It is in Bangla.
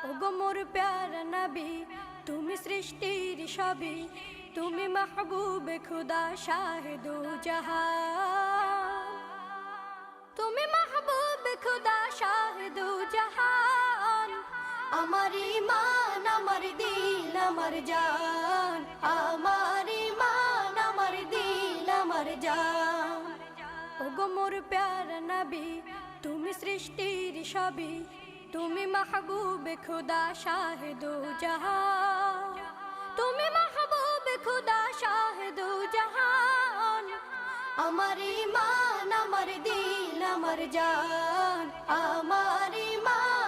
ওগো মোর প্যারা নবী, তুমি সৃষ্টির সবই, তুমি মাহবুবে খুদা শাহে দো জাহান, তুমি মাহবুবে খুদা শাহে দো জাহান। আমার ঈমান, আমার দিল, আমার জান, আমার ঈমান, আমার দিল, আমার জান। ওগো মোর প্যারা নবী, তুমি সৃষ্টির সবই, তুমি মাহবুবে খুদা শাহে দো জাহান, তুমি মাহবুবে খুদা শাহে দো জাহান। আমার ঈমান, আমার দিল, আমার জান, আমার ঈমান,